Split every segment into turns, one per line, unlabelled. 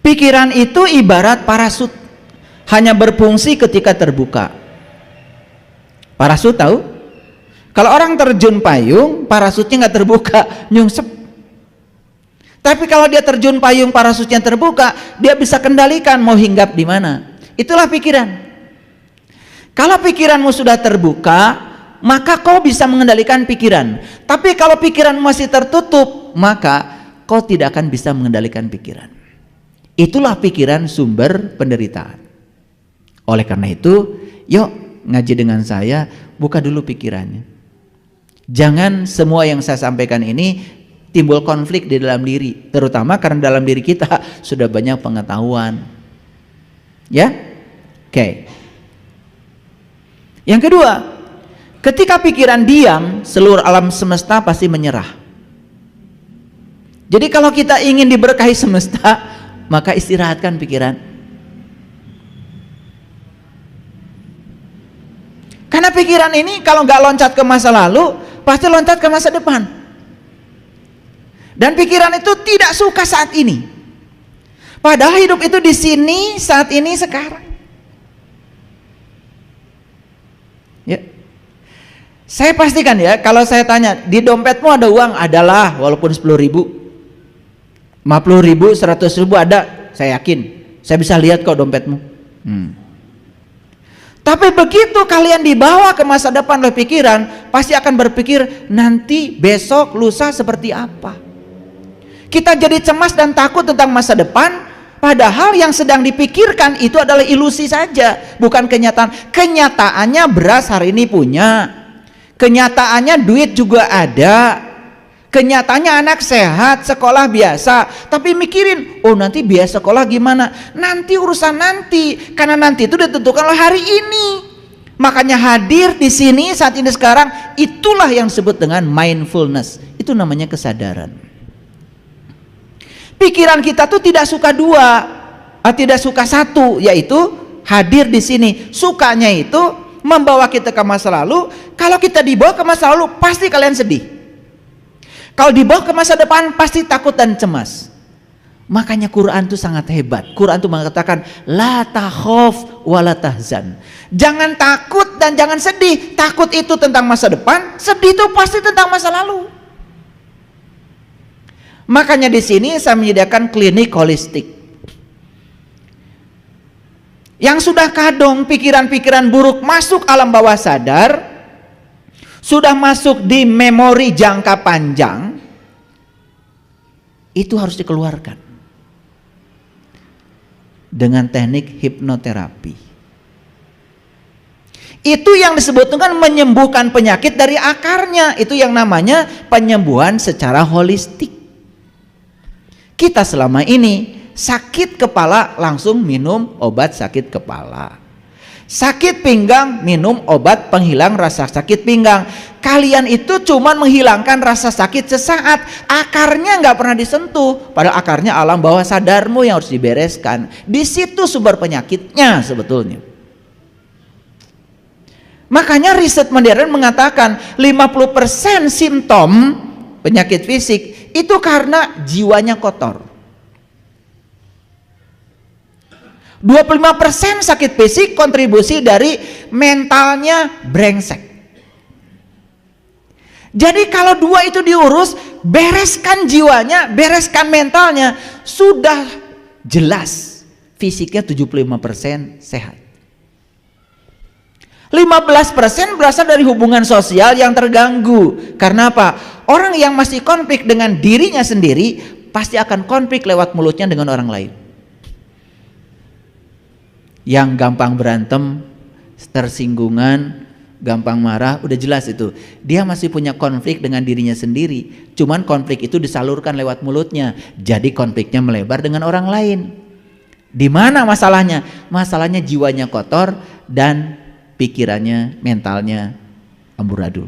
Pikiran itu ibarat parasut, hanya berfungsi ketika terbuka. Parasut tahu? Kalau orang terjun payung, parasutnya nggak terbuka, nyungsep. Tapi kalau dia terjun payung, parasutnya terbuka, dia bisa kendalikan mau hinggap di mana. Itulah pikiran. Kalau pikiranmu sudah terbuka, maka kau bisa mengendalikan pikiran. Tapi kalau pikiran masih tertutup, maka kau tidak akan bisa mengendalikan pikiran. Itulah pikiran sumber penderitaan. Oleh karena itu, yuk ngaji dengan saya, buka dulu pikirannya. Jangan semua yang saya sampaikan ini timbul konflik di dalam diri, terutama karena dalam diri kita sudah banyak pengetahuan. Ya? Oke. Yang kedua, ketika pikiran diam, seluruh alam semesta pasti menyerah. Jadi kalau kita ingin diberkahi semesta, maka istirahatkan pikiran. Karena pikiran ini kalau nggak loncat ke masa lalu, pasti loncat ke masa depan. Dan pikiran itu tidak suka saat ini. Padahal hidup itu di sini, saat ini, sekarang. Ya. Saya pastikan ya, kalau saya tanya, di dompetmu ada uang? Adalah, walaupun 10.000, 50.000, 100.000 ada, saya yakin. Saya bisa lihat kok dompetmu. Tapi begitu kalian dibawa ke masa depan oleh pikiran, pasti akan berpikir nanti, besok, lusa seperti apa. Kita jadi cemas dan takut tentang masa depan, padahal yang sedang dipikirkan itu adalah ilusi saja, bukan kenyataan. Kenyataannya beras hari ini punya, kenyataannya duit juga ada, kenyataannya anak sehat, sekolah biasa. Tapi mikirin, oh nanti biaya sekolah gimana? Nanti urusan nanti, karena nanti itu ditentukan oleh hari ini. Makanya hadir di sini saat ini sekarang, itulah yang disebut dengan mindfulness. Itu namanya kesadaran. Pikiran kita tuh tidak suka dua, tidak suka satu, yaitu hadir di sini. Sukanya itu membawa kita ke masa lalu. Kalau kita dibawa ke masa lalu, pasti kalian sedih. Kalau dibawa ke masa depan, pasti takut dan cemas. Makanya Quran itu sangat hebat. Quran itu mengatakan la takhaf wa la tahzan. Jangan takut dan jangan sedih. Takut itu tentang masa depan, sedih itu pasti tentang masa lalu. Makanya di sini saya menyediakan klinik holistik. Yang sudah kadung pikiran-pikiran buruk masuk alam bawah sadar, sudah masuk di memori jangka panjang, itu harus dikeluarkan dengan teknik hipnoterapi. Itu yang disebut dengan menyembuhkan penyakit dari akarnya. Itu yang namanya penyembuhan secara holistik. Kita selama ini sakit kepala langsung minum obat sakit kepala, sakit pinggang minum obat penghilang rasa sakit pinggang. Kalian itu cuma menghilangkan rasa sakit sesaat, akarnya nggak pernah disentuh. Padahal akarnya alam bawah sadarmu yang harus dibereskan. Di situ sumber penyakitnya sebetulnya. Makanya riset modern mengatakan 50% simptom penyakit fisik itu karena jiwanya kotor. 25% sakit fisik kontribusi dari mentalnya brengsek. Jadi kalau dua itu diurus, bereskan jiwanya, bereskan mentalnya, sudah jelas fisiknya 75% sehat. 15% berasal dari hubungan sosial yang terganggu. Karena apa? Orang yang masih konflik dengan dirinya sendiri pasti akan konflik lewat mulutnya dengan orang lain. Yang gampang berantem, tersinggungan, gampang marah, udah jelas itu. Dia masih punya konflik dengan dirinya sendiri. Cuman konflik itu disalurkan lewat mulutnya. Jadi konfliknya melebar dengan orang lain. Di mana masalahnya? Masalahnya jiwanya kotor dan pikirannya, mentalnya amburadul.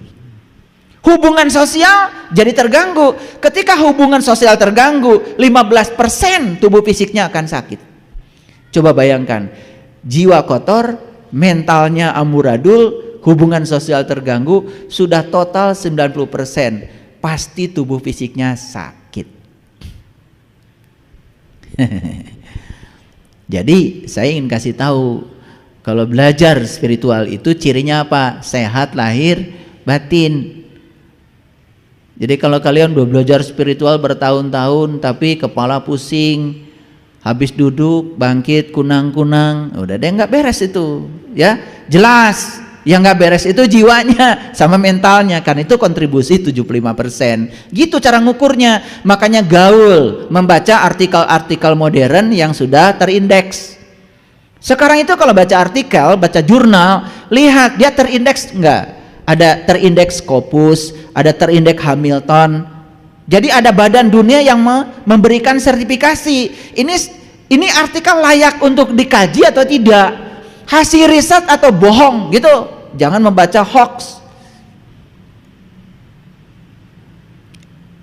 Hubungan sosial jadi terganggu. Ketika hubungan sosial terganggu, 15% tubuh fisiknya akan sakit. Coba bayangkan, jiwa kotor, mentalnya amburadul, hubungan sosial terganggu, sudah total 90%. Pasti tubuh fisiknya sakit. Jadi saya ingin kasih tahu, kalau belajar spiritual itu cirinya apa? Sehat lahir batin. Jadi kalau kalian udah belajar spiritual bertahun-tahun tapi kepala pusing, habis duduk bangkit kunang-kunang, udah deh nggak beres itu, ya jelas. Yang nggak beres itu jiwanya sama mentalnya, kan itu kontribusi 75%. Gitu cara ngukurnya. Makanya gaul membaca artikel-artikel modern yang sudah terindeks. Sekarang itu kalau baca artikel, baca jurnal, lihat dia terindeks enggak? Ada terindeks Scopus, ada terindeks Hamilton. Jadi ada badan dunia yang memberikan sertifikasi. Ini artikel layak untuk dikaji atau tidak? Hasil riset atau bohong gitu. Jangan membaca hoax.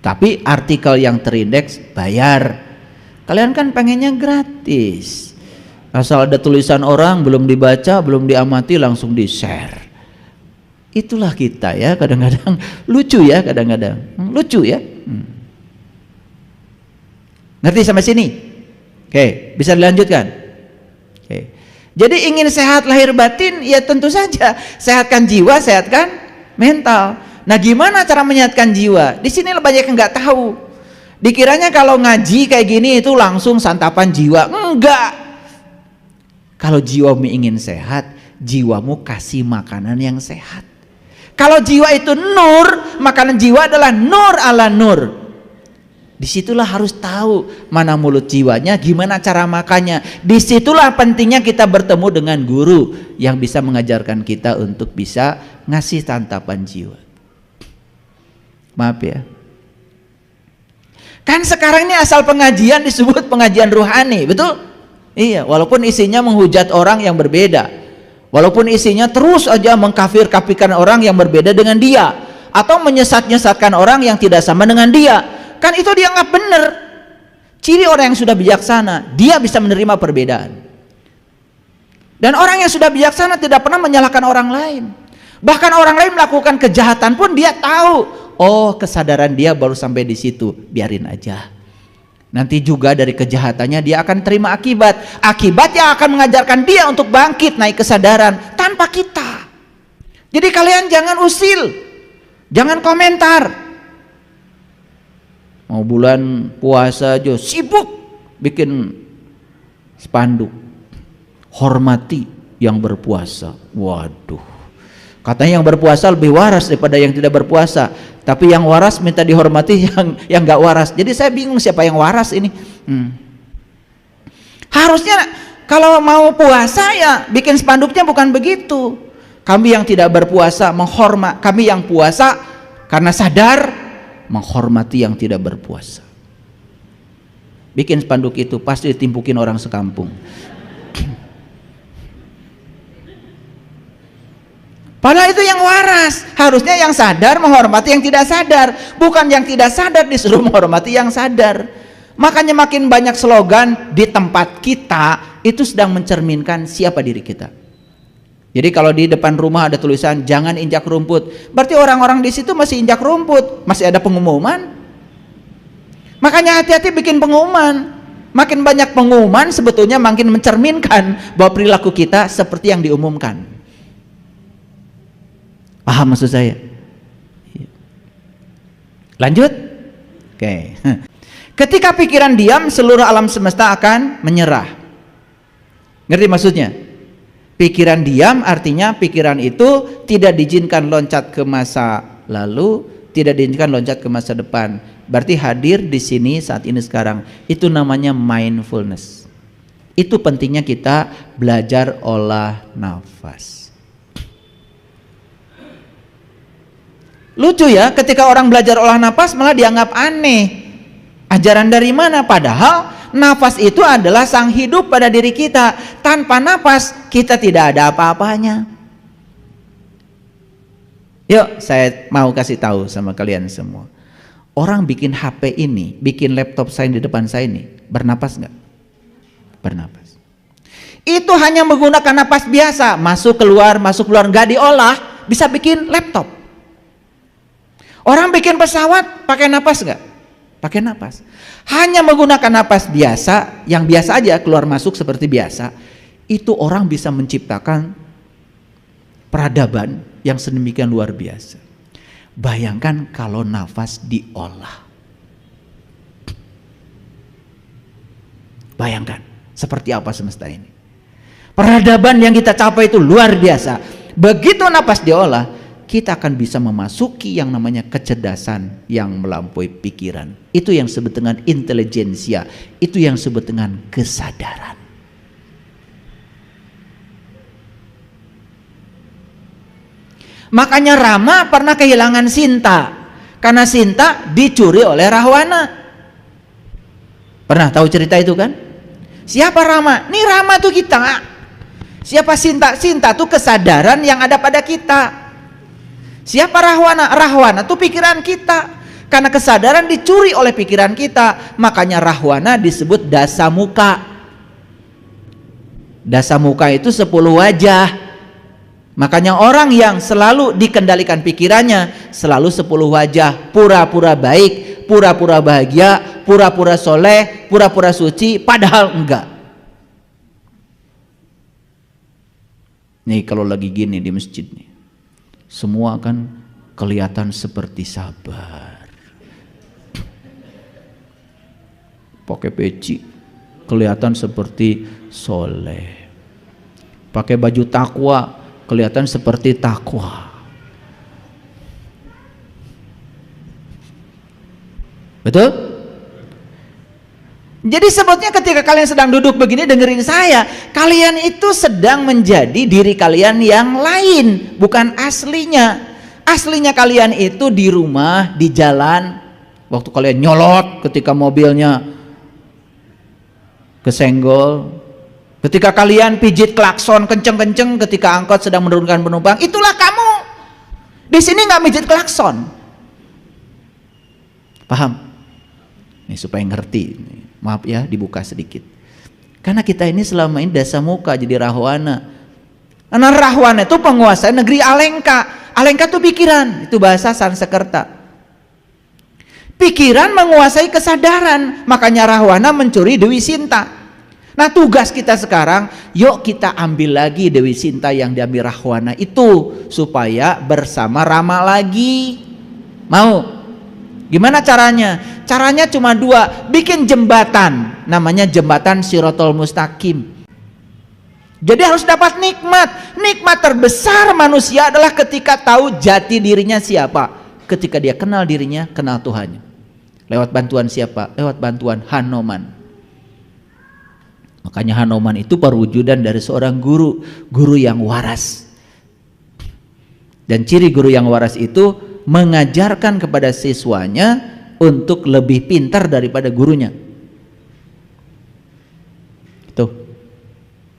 Tapi artikel yang terindeks bayar. Kalian kan pengennya gratis. Asal ada tulisan orang belum dibaca, belum diamati langsung di-share. Itulah kita ya, kadang-kadang lucu ya, kadang-kadang lucu ya. Ngerti sampai sini? Oke, bisa dilanjutkan? Oke. Jadi ingin sehat lahir batin, ya tentu saja sehatkan jiwa, sehatkan mental. Nah, gimana cara menyehatkan jiwa? Di sini banyak yang nggak tahu. Dikiranya kalau ngaji kayak gini itu langsung santapan jiwa. Enggak. Kalau jiwamu ingin sehat, jiwamu kasih makanan yang sehat. Kalau jiwa itu nur, makanan jiwa adalah nur ala nur. Disitulah harus tahu mana mulut jiwanya, gimana cara makannya. Disitulah pentingnya kita bertemu dengan guru yang bisa mengajarkan kita untuk bisa ngasih santapan jiwa. Maaf ya. Kan sekarang ini asal pengajian disebut pengajian ruhani, betul? Iya, walaupun isinya menghujat orang yang berbeda. Walaupun isinya terus aja mengkafir-kafirkan orang yang berbeda dengan dia, atau menyesat-nyesatkan orang yang tidak sama dengan dia. Kan itu dianggap benar. Ciri orang yang sudah bijaksana, dia bisa menerima perbedaan. Dan orang yang sudah bijaksana tidak pernah menyalahkan orang lain. Bahkan orang lain melakukan kejahatan pun dia tahu, oh kesadaran dia baru sampai di situ, biarin aja. Nanti juga dari kejahatannya dia akan terima akibat. Akibat yang akan mengajarkan dia untuk bangkit naik kesadaran tanpa kita. Jadi kalian jangan usil, jangan komentar. Mau bulan puasa aja sibuk bikin spanduk, hormati yang berpuasa. Waduh, katanya yang berpuasa lebih waras daripada yang tidak berpuasa, tapi yang waras minta dihormati yang nggak waras. Jadi saya bingung siapa yang waras ini. Harusnya kalau mau puasa ya bikin spanduknya bukan begitu. Kami yang tidak berpuasa menghormat, kami yang puasa karena sadar menghormati yang tidak berpuasa. Bikin spanduk itu pasti ditimpukin orang sekampung. Padahal itu yang waras. Harusnya yang sadar menghormati yang tidak sadar, bukan yang tidak sadar disuruh menghormati yang sadar. Makanya makin banyak slogan di tempat kita itu sedang mencerminkan siapa diri kita. Jadi kalau di depan rumah ada tulisan jangan injak rumput, berarti orang-orang di situ masih injak rumput, masih ada pengumuman. Makanya hati-hati bikin pengumuman. Makin banyak pengumuman sebetulnya makin mencerminkan bahwa perilaku kita seperti yang diumumkan. Paham maksud saya? Lanjut? Oke. Ketika pikiran diam, seluruh alam semesta akan menyerah. Ngerti maksudnya? Pikiran diam artinya pikiran itu tidak diizinkan loncat ke masa lalu, tidak diizinkan loncat ke masa depan. Berarti hadir di sini saat ini sekarang. Itu namanya mindfulness. Itu pentingnya kita belajar olah nafas. Lucu ya, ketika orang belajar olah nafas malah dianggap aneh. Ajaran dari mana? Padahal nafas itu adalah sang hidup pada diri kita. Tanpa nafas kita tidak ada apa-apanya. Yuk saya mau kasih tahu sama kalian semua. Orang bikin HP ini, bikin laptop saya di depan saya ini, bernapas nggak? Bernapas. Itu hanya menggunakan napas biasa, masuk keluar nggak diolah, bisa bikin laptop. Orang bikin pesawat pakai napas nggak? pakai napas. Hanya menggunakan napas biasa, yang biasa aja keluar masuk seperti biasa, itu orang bisa menciptakan peradaban yang sedemikian luar biasa. Bayangkan kalau nafas diolah. Bayangkan seperti apa semesta ini. Peradaban yang kita capai itu luar biasa. Begitu napas diolah, kita akan bisa memasuki yang namanya kecerdasan yang melampaui pikiran. Itu yang disebut dengan intelijensia, itu yang disebut dengan kesadaran. Makanya Rama pernah kehilangan Sinta, karena Sinta dicuri oleh Rahwana. Pernah tahu cerita itu kan? Siapa Rama? Nih Rama tuh kita. Siapa Sinta? Sinta tuh kesadaran yang ada pada kita. Siapa Rahwana? Rahwana tuh pikiran kita. Karena kesadaran dicuri oleh pikiran kita, makanya Rahwana disebut Dasamuka. Dasamuka itu 10 wajah. Makanya orang yang selalu dikendalikan pikirannya selalu 10 wajah, pura-pura baik, pura-pura bahagia, pura-pura soleh, pura-pura suci, padahal enggak. Nih kalau lagi gini di masjid nih, semua kan kelihatan seperti sabar. Pakai peci kelihatan seperti soleh. Pakai baju takwa kelihatan seperti takwa. Betul? Jadi sebetulnya ketika kalian sedang duduk begini dengerin saya, kalian itu sedang menjadi diri kalian yang lain, bukan aslinya. Aslinya kalian itu di rumah, di jalan, waktu kalian nyolot ketika mobilnya kesenggol, ketika kalian pijit klakson kenceng-kenceng ketika angkot sedang menurunkan penumpang, itulah kamu. Di sini nggak pijit klakson. Paham? Nih supaya ngerti. Maaf ya, dibuka sedikit. Karena kita ini selama ini Dasamuka jadi Rahwana. Karena Rahwana itu penguasa negeri Alengka. Alengka itu pikiran, itu bahasa Sanskerta. Pikiran menguasai kesadaran, makanya Rahwana mencuri Dewi Sinta. Nah tugas kita sekarang, yuk kita ambil lagi Dewi Sinta yang diambil Rahwana itu, supaya bersama Rama lagi. Mau? Gimana caranya? Caranya cuma 2, bikin jembatan, namanya jembatan Shirotol Mustaqim. Jadi harus dapat nikmat. Nikmat terbesar manusia adalah ketika tahu jati dirinya siapa. Ketika dia kenal dirinya, kenal Tuhannya. Lewat bantuan siapa? Lewat bantuan Hanuman. Makanya Hanuman itu perwujudan dari seorang guru, guru yang waras. Dan ciri guru yang waras itu mengajarkan kepada siswanya untuk lebih pintar daripada gurunya. Tuh.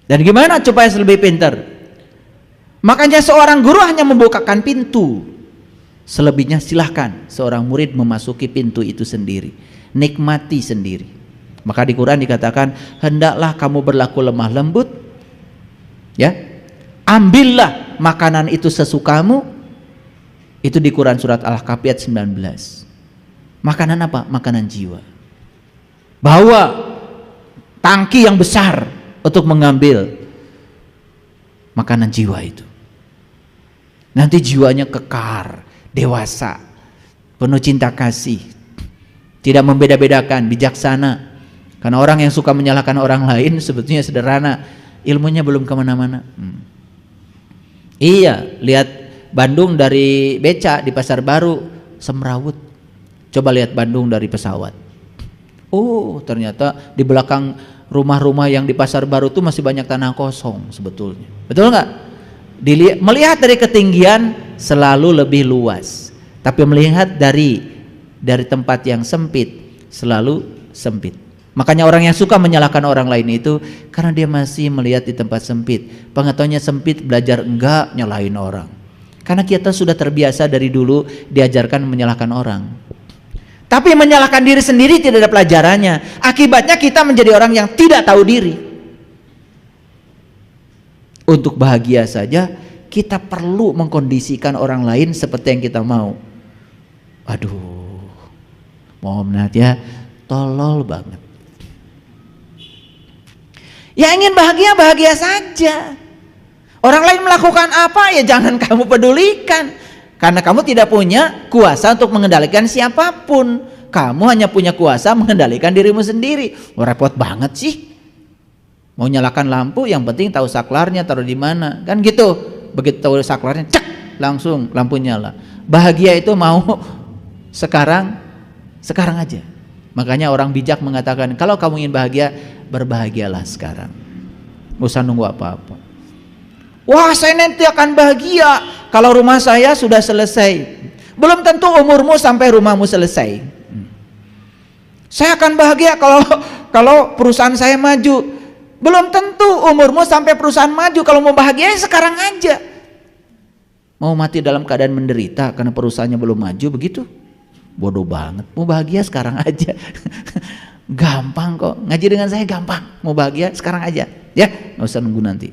Dan gimana supaya lebih pintar? Makanya seorang guru hanya membukakan pintu. Selebihnya silahkan seorang murid memasuki pintu itu sendiri, nikmati sendiri. Maka di Quran dikatakan, hendaklah kamu berlaku lemah lembut, ya, ambillah makanan itu sesukamu. Itu di Quran surat Al-Kahf ayat 19. Makanan apa? Makanan jiwa. Bawa tangki yang besar untuk mengambil makanan jiwa itu. Nanti jiwanya kekar, dewasa, penuh cinta kasih, tidak membeda-bedakan, bijaksana. Karena orang yang suka menyalahkan orang lain sebetulnya sederhana, ilmunya belum kemana-mana. Iya, lihat Bandung dari beca di Pasar Baru semrawut. Coba lihat Bandung dari pesawat. Oh, ternyata di belakang rumah-rumah yang di Pasar Baru itu masih banyak tanah kosong sebetulnya. Betul nggak? Melihat dari ketinggian selalu lebih luas, tapi melihat dari tempat yang sempit selalu sempit. Makanya orang yang suka menyalahkan orang lain itu karena dia masih melihat di tempat sempit. Pengetahuannya sempit, belajar enggak, nyalahin orang. Karena kita sudah terbiasa dari dulu diajarkan menyalahkan orang. Tapi menyalahkan diri sendiri tidak ada pelajarannya. Akibatnya kita menjadi orang yang tidak tahu diri. Untuk bahagia saja kita perlu mengkondisikan orang lain seperti yang kita mau. Aduh, mohon maaf ya, tolol banget. Ya ingin bahagia, bahagia saja. Orang lain melakukan apa ya jangan kamu pedulikan. Karena kamu tidak punya kuasa untuk mengendalikan siapapun. Kamu hanya punya kuasa mengendalikan dirimu sendiri. Repot banget sih. Mau nyalakan lampu, yang penting tahu saklarnya taruh di mana, kan gitu. Begitu tahu saklarnya, cek, langsung lampu nyala. Bahagia itu mau sekarang aja. Makanya orang bijak mengatakan, kalau kamu ingin bahagia, berbahagialah sekarang. Nggak usah nunggu apa-apa. Wah, saya nanti akan bahagia kalau rumah saya sudah selesai. Belum tentu umurmu sampai rumahmu selesai. Saya akan bahagia kalau perusahaan saya maju. Belum tentu umurmu sampai perusahaan maju. Kalau mau bahagia ya sekarang aja. Mau mati dalam keadaan menderita karena perusahaannya belum maju begitu? Bodoh banget. Mau bahagia sekarang aja. Gampang kok. Ngaji dengan saya gampang. Mau bahagia sekarang aja. Ya, nggak usah nunggu nanti.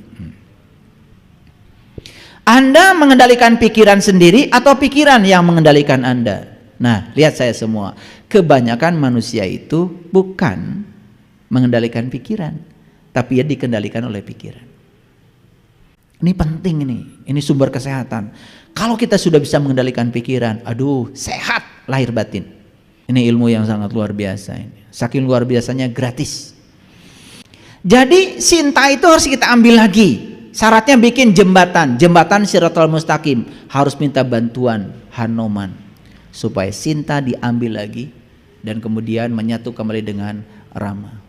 Anda mengendalikan pikiran sendiri atau pikiran yang mengendalikan Anda? Nah, lihat saya semua. Kebanyakan manusia itu bukan mengendalikan pikiran, tapi ia dikendalikan oleh pikiran. Ini penting ini sumber kesehatan. Kalau kita sudah bisa mengendalikan pikiran, aduh, sehat lahir batin. Ini ilmu yang sangat luar biasa ini. Saking luar biasanya gratis. Jadi cinta itu harus kita ambil lagi. Syaratnya bikin jembatan Shiratal Mustaqim, harus minta bantuan Hanoman supaya cinta diambil lagi dan kemudian menyatu kembali dengan Rama.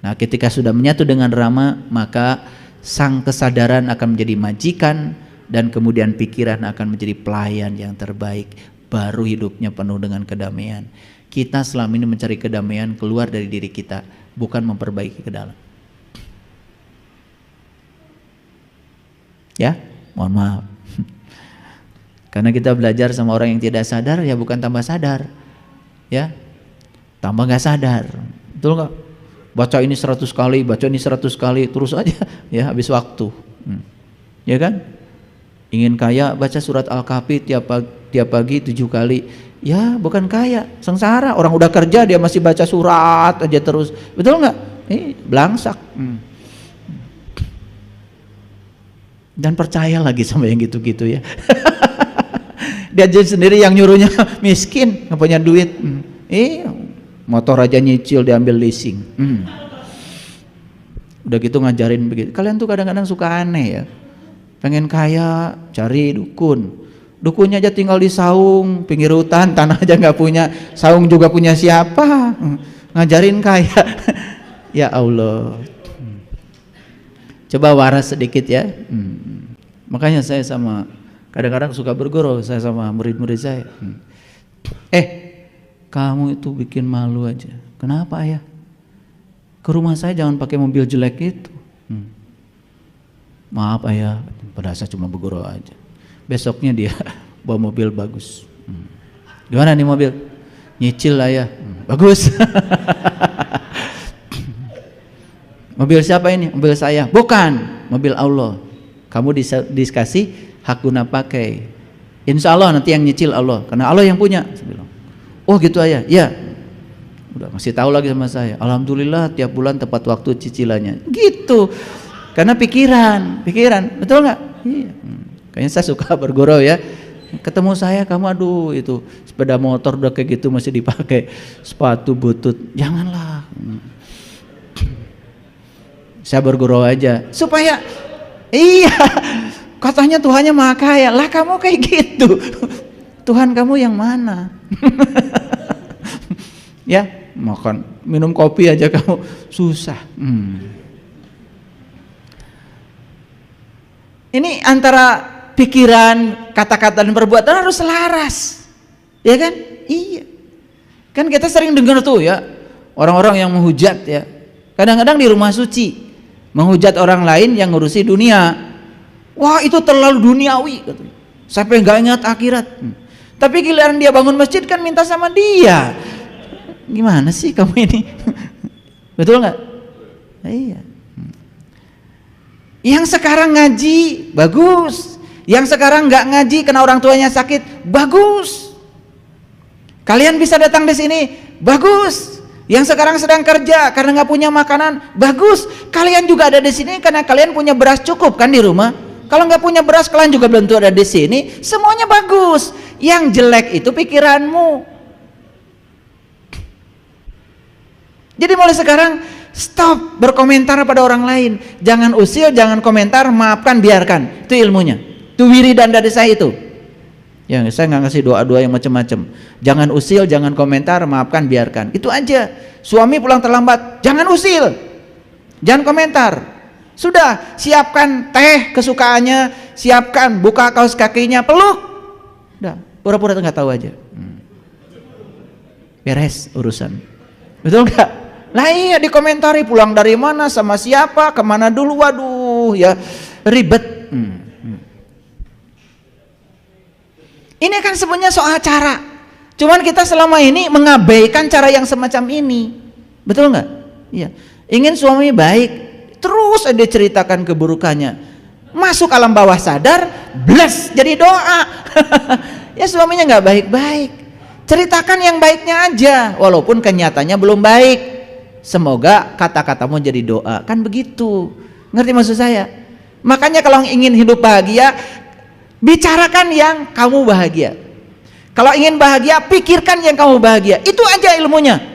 Nah, ketika sudah menyatu dengan Rama, maka sang kesadaran akan menjadi majikan dan kemudian pikiran akan menjadi pelayan yang terbaik, baru hidupnya penuh dengan kedamaian. Kita selama ini mencari kedamaian keluar dari diri kita, bukan memperbaiki ke dalam. Ya, mohon maaf. Karena kita belajar sama orang yang tidak sadar, ya bukan tambah sadar, ya tambah nggak sadar, betul nggak? Baca ini 100 kali, baca ini 100 kali, terus aja, ya habis waktu, ya kan? Ingin kaya, baca surat Al-Kahfi tiap pagi 7 kali, ya bukan kaya, sengsara. Orang udah kerja dia masih baca surat aja terus, betul nggak? Belangsak. Dan percaya lagi sama yang gitu-gitu ya. Dia jadi sendiri yang nyuruhnya miskin, nggak punya duit. Motor aja nyicil diambil leasing. Udah gitu ngajarin begitu. Kalian tuh kadang-kadang suka aneh ya. Pengen kaya, cari dukun. Dukunnya aja tinggal di saung, pinggir hutan, tanah aja nggak punya, saung juga punya siapa? Ngajarin kaya. Ya Allah. Coba waras sedikit ya. Makanya saya sama kadang-kadang suka bergurau saya sama murid-murid saya. Kamu itu bikin malu aja. Kenapa ya? Ke rumah saya jangan pakai mobil jelek itu. Maaf ayah, padahal saya cuma bergurau aja. Besoknya dia bawa mobil bagus. Gimana nih mobil? Nyicil ayah. Bagus. Mobil siapa ini? Mobil saya. Bukan, mobil Allah. Kamu dikasih hak guna pakai. Insya Allah nanti yang nyicil Allah, karena Allah yang punya. Saya bilang, oh gitu ayah. Ya. Udah masih tahu lagi sama saya. Alhamdulillah tiap bulan tepat waktu cicilannya. Gitu. Karena pikiran, betul nggak? Iya. Kayaknya saya suka bergurau ya. Ketemu saya, kamu aduh itu sepeda motor udah kayak gitu masih dipakai, sepatu butut, janganlah. Saya bergurau aja supaya katanya Tuhannya maha kaya lah, kamu kayak gitu. Tuhan kamu yang mana? Ya makan minum kopi aja kamu susah. Ini antara pikiran, kata-kata dan perbuatan harus selaras, ya kan? Iya kan, kita sering dengar tuh ya orang-orang yang menghujat ya, kadang-kadang di rumah suci menghujat orang lain yang ngurusi dunia. Wah itu terlalu duniawi katanya, sampai nggak ingat akhirat. Tapi giliran dia bangun masjid kan minta sama dia. Gimana sih kamu ini? Betul nggak? Iya. Yang sekarang ngaji bagus, yang sekarang nggak ngaji kena orang tuanya sakit bagus. Kalian bisa datang di sini bagus. Yang sekarang sedang kerja karena nggak punya makanan, bagus. Kalian juga ada di sini karena kalian punya beras cukup kan di rumah. Kalau nggak punya beras, kalian juga belum tentu ada di sini. Semuanya bagus. Yang jelek itu pikiranmu. Jadi mulai sekarang stop berkomentar pada orang lain. Jangan usil, jangan komentar, maafkan, biarkan. Itu ilmunya. Itu wiridan dari saya itu. Ya, saya nggak ngasih doa-doa yang macam-macam. Jangan usil, jangan komentar, maafkan, biarkan. Itu aja. Suami pulang terlambat, jangan usil, jangan komentar. Sudah, siapkan teh kesukaannya, siapkan buka kaos kakinya, peluk. Udah, pura-pura nggak tahu aja. Beres urusan. Betul nggak? Lah iya, dikomentari pulang dari mana, sama siapa, kemana dulu, waduh, ya ribet. Ini kan sebenarnya soal cara. Cuman kita selama ini mengabaikan cara yang semacam ini. Betul nggak? Iya. Ingin suami baik, terus dia ceritakan keburukannya. Masuk alam bawah sadar, bless, jadi doa. Ya suaminya nggak baik-baik. Ceritakan yang baiknya aja, walaupun kenyataannya belum baik. Semoga kata-katamu jadi doa. Kan begitu. Ngerti maksud saya? Makanya kalau ingin hidup bahagia, bicarakan yang kamu bahagia. Kalau ingin bahagia, pikirkan yang kamu bahagia. Itu aja ilmunya.